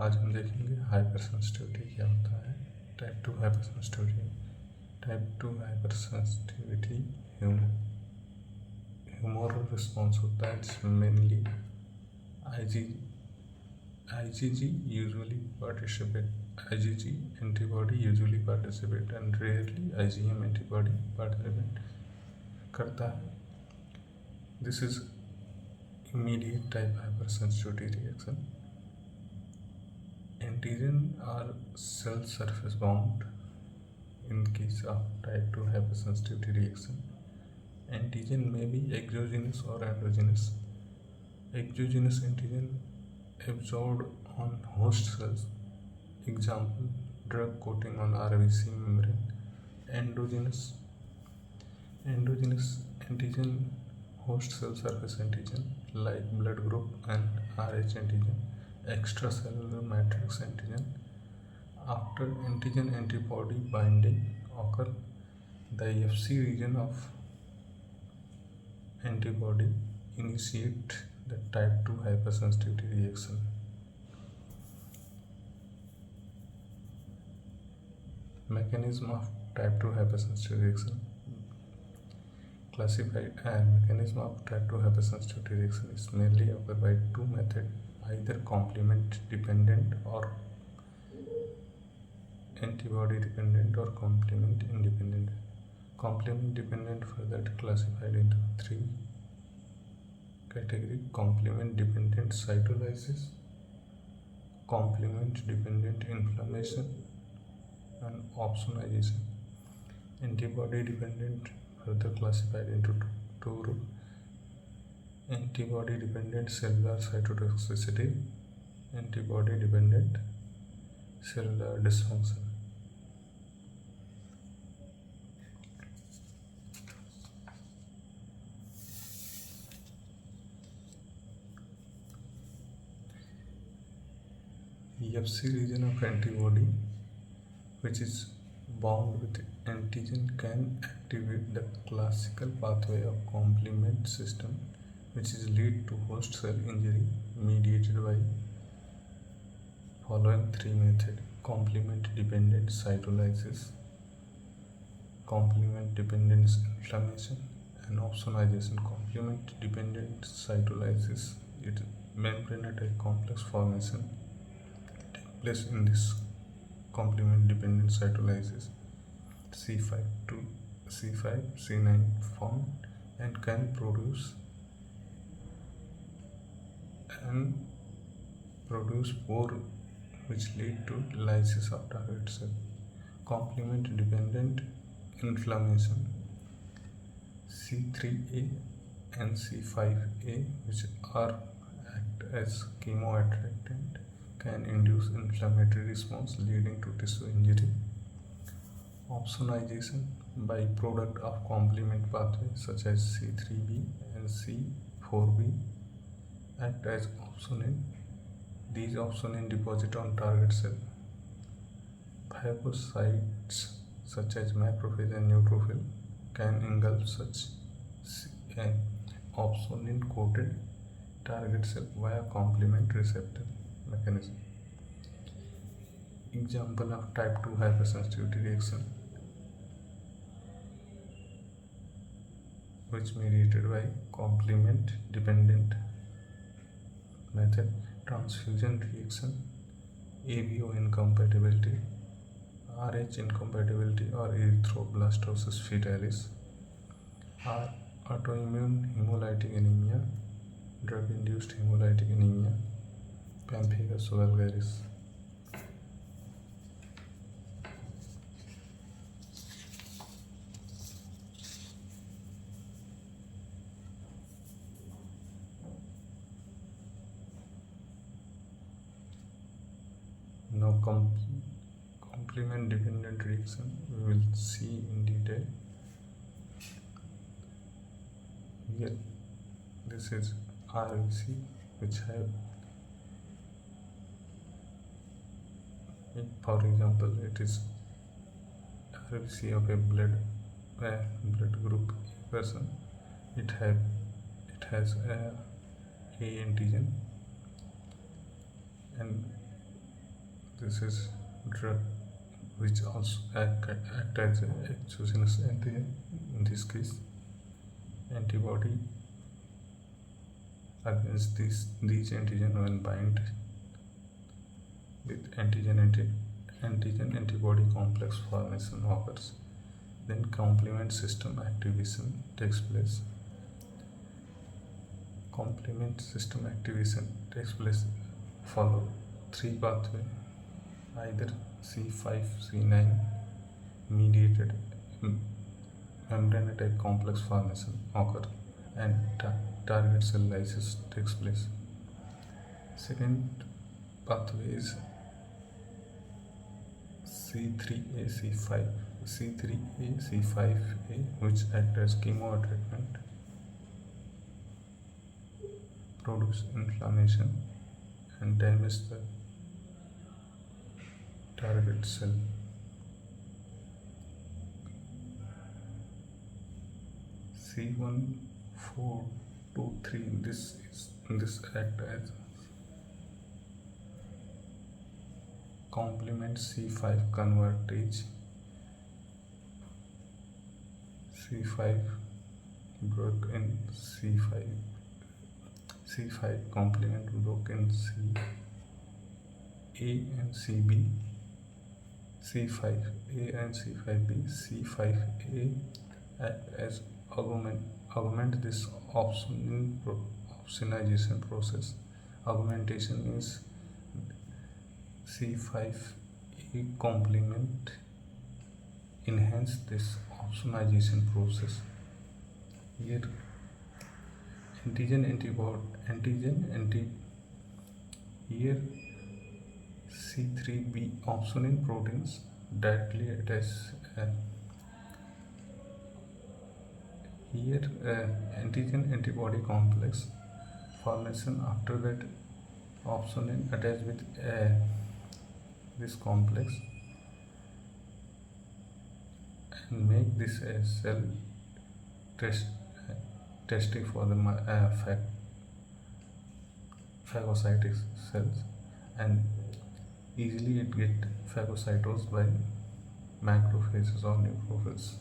आज हम देखेंगे हाइपर सेंसिटिविटी क्या होता है। Type 2 hyper sensitivity. Type 2 hyper sensitivity humoral response होता है जिसमें mainly IgG antibody usually participate and rarely IgM antibody participate करता है. This is immediate type hypersensitivity reaction. Antigen are cell surface bound in case of type 2 hypersensitivity reaction. Antigen may be exogenous or endogenous. Exogenous antigen absorbed on host cells, example drug coating on RBC membrane. Endogenous antigen host cell surface antigen like blood group and Rh antigen. Extracellular matrix antigen. After antigen antibody binding occur, the Fc region of antibody initiate the type 2 hypersensitivity reaction. Mechanism of type 2 hypersensitivity reaction. Classified mechanism of type 2 hypersensitivity reaction is mainly occur by two methods, either complement dependent or antibody dependent or complement independent. Complement dependent further classified into three categories: complement dependent cytolysis, complement dependent inflammation, and opsonization. Antibody dependent further classified into two groups: antibody dependent cellular cytotoxicity, antibody dependent cellular dysfunction. Fc region of antibody, which is bound with antigen, can activate the classical pathway of complement system, which is lead to host cell injury mediated by following three methods: complement dependent cytolysis, complement dependent inflammation, and opsonization. Complement dependent cytolysis is membrane complex formation take place in this complement dependent cytolysis. C5 to C9 form and can produce pore which lead to lysis of target cell. Complement dependent inflammation. C3a and C5a, which are act as chemoattractant, can induce inflammatory response leading to tissue injury. Opsonization, byproduct of complement pathway such as C3b and C4b, act as opsonin. These opsonin deposit on target cell. Phagocytes such as macrophage and neutrophil can engulf such opsonin coated target cell via complement receptor mechanism. Example of type 2 hypersensitivity reaction, which mediated by complement dependent method: transfusion reaction, ABO incompatibility, Rh incompatibility or erythroblastosis fetalis, autoimmune hemolytic anemia, drug induced hemolytic anemia, pemphigus vulgaris. Now complement dependent reaction we will see in detail. Here this is RBC, which have, for example, it is RBC of a blood group person. It has a antigen and This is drug which also act as an exogenous antigen. In this case, antibody against these antigen when bind with antigen antibody complex formation occurs. Then complement system activation takes place. Complement system activation takes place follow three pathway, either C5 C9 mediated membrane attack complex formation occur and target cell lysis takes place. Second pathway is C3A C5 C3A C5A, which act as chemo treatment, produce inflammation and damage the target cell. C1423, this act as complement C5 convertage. C5 broke in C5 complement broke in A and CB. C5A and C5B. C5A act as augment this opsonization process. Augmentation means C5A complement enhance this opsonization process. Here here C3B opsonin proteins directly attach here antigen antibody complex formation. After that, opsonin attached with this complex and make this a cell testing for the phagocytic cells, and easily it get phagocytosed by macrophages or neutrophils.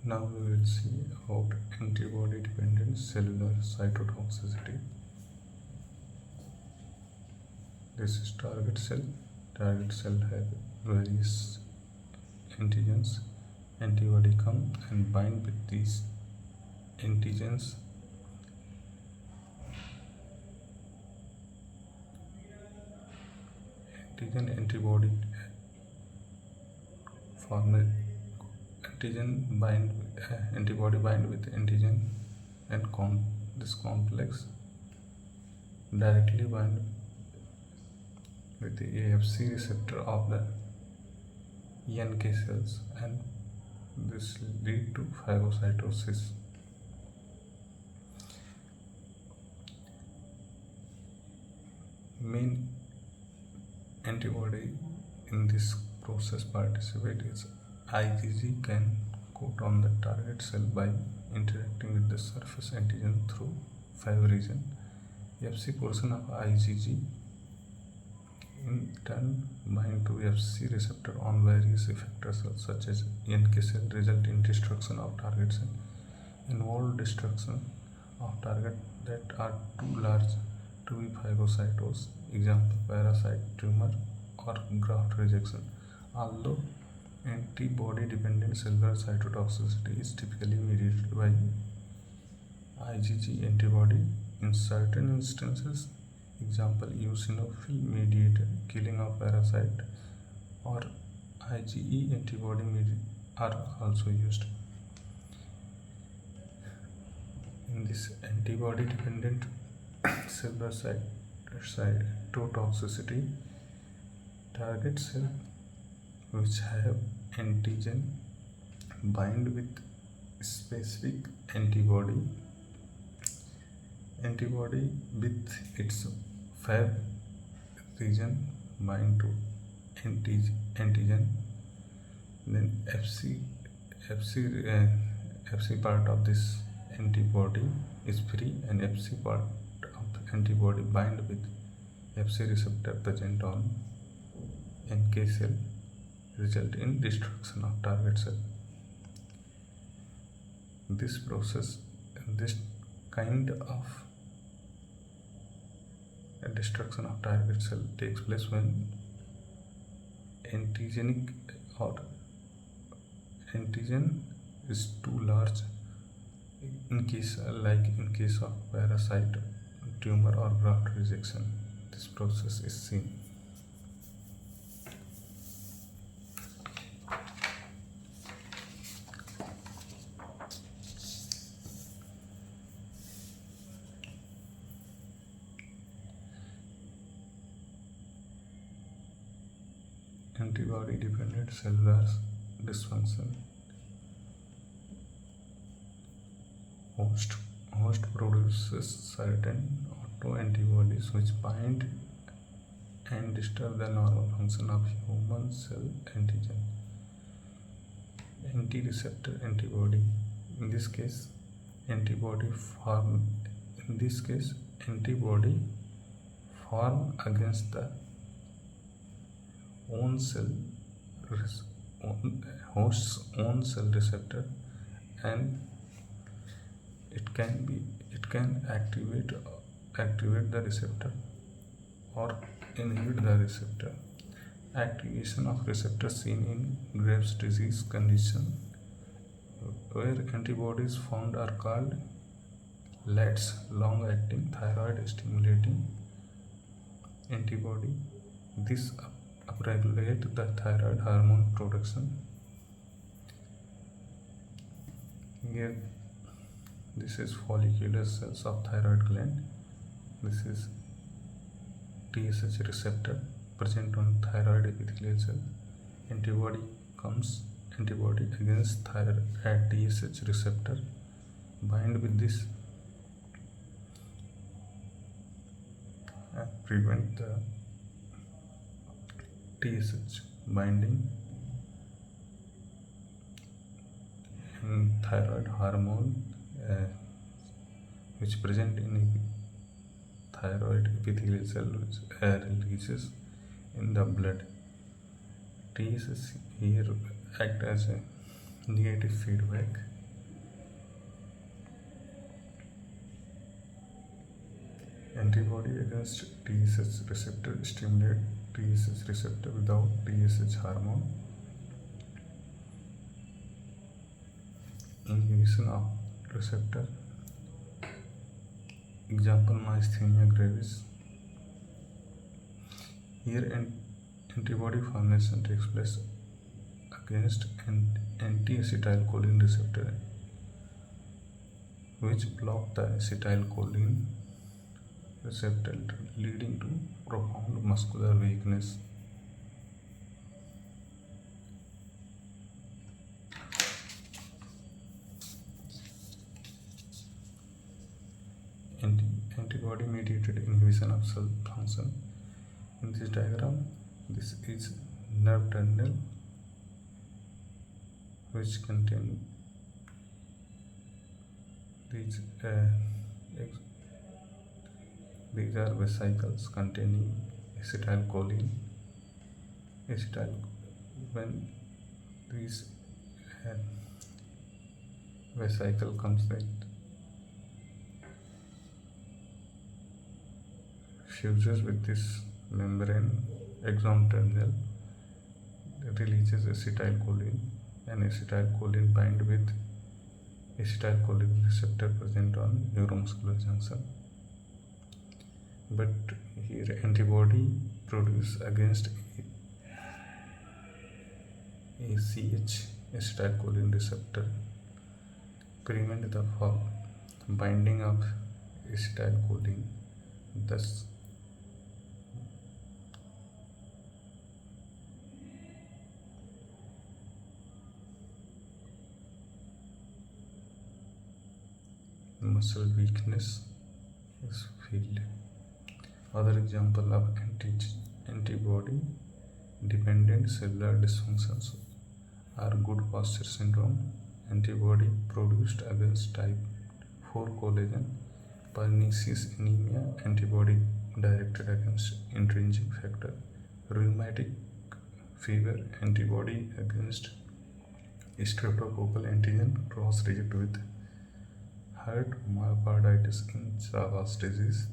Now we will see about antibody dependent cellular cytotoxicity. This is target cell. Target cell has various antigens. Antibody come and bind with these antigens. Antibody antibody bind with antigen, and this complex directly bind with the AFC receptor of the NK cells, and this lead to phagocytosis. Main antibody in this process participate is IgG, can coat on the target cell by interacting with the surface antigen through Fab region. Fc portion of IgG in turn bind to Fc receptor on various effector cells such as NK cell, result in destruction of target cell. Involve destruction of target that are too large to be phagocytosed, example parasite, tumor or graft rejection. Although antibody dependent cellular cytotoxicity is typically mediated by IgG antibody, in certain instances, example eosinophil mediated killing of parasite or IgE antibody are also used. In this antibody dependent cellular cytotoxicity, target cell which have antigen bind with specific antibody with its Fab region bind to antigen, then Fc part of this antibody is free, and Fc part of antibody bind with Fc receptor present on NK cell, result in destruction of target cell. This kind of destruction of target cell takes place when antigen is too large in case of parasite, tumor or graft rejection. This process is seen. Antibody dependent cellular dysfunction. Host produces certain autoantibodies which bind and disturb the normal function of human cell antigen. Anti-receptor antibody. In this case, antibody form against the host's own cell receptor, and it can activate the receptor or inhibit the receptor. Activation of receptor seen in Graves' disease condition, where antibodies found are called LATs, long-acting thyroid stimulating antibody. This upregulate the thyroid hormone production. Here, this is follicular cells of thyroid gland. This is TSH receptor present on thyroid epithelial cell. Antibody against thyroid at TSH receptor, bind with this and prevent the TSH binding, and thyroid hormone which present in thyroid epithelial cell, which releases in the blood. TSH here act as a negative feedback. Antibody against TSH receptor stimulate TSH receptor without TSH hormone. Inhibition of receptor. Example, myasthenia gravis. Here antibody formation takes place against anti-acetylcholine receptor, which block the acetylcholine receptor, leading to profound muscular weakness. Antibody mediated inhibition of cell function. In this diagram, this is nerve terminal which contain these are vesicles containing acetylcholine. When these vesicle comes with fuses with this membrane axon terminal, releases acetylcholine, and acetylcholine bind with acetylcholine receptor present on neuromuscular junction. But here antibody produced against ACH, acetylcholine receptor, prevent the binding of acetylcholine. Thus, muscle weakness is felt. Other example of antibody dependent cellular dysfunctions are good posture syndrome, antibody produced against type 4 collagen, pernicious anemia, antibody directed against intrinsic factor, rheumatic fever, antibody against streptococcal antigen cross react with heart myocarditis in Chagas disease,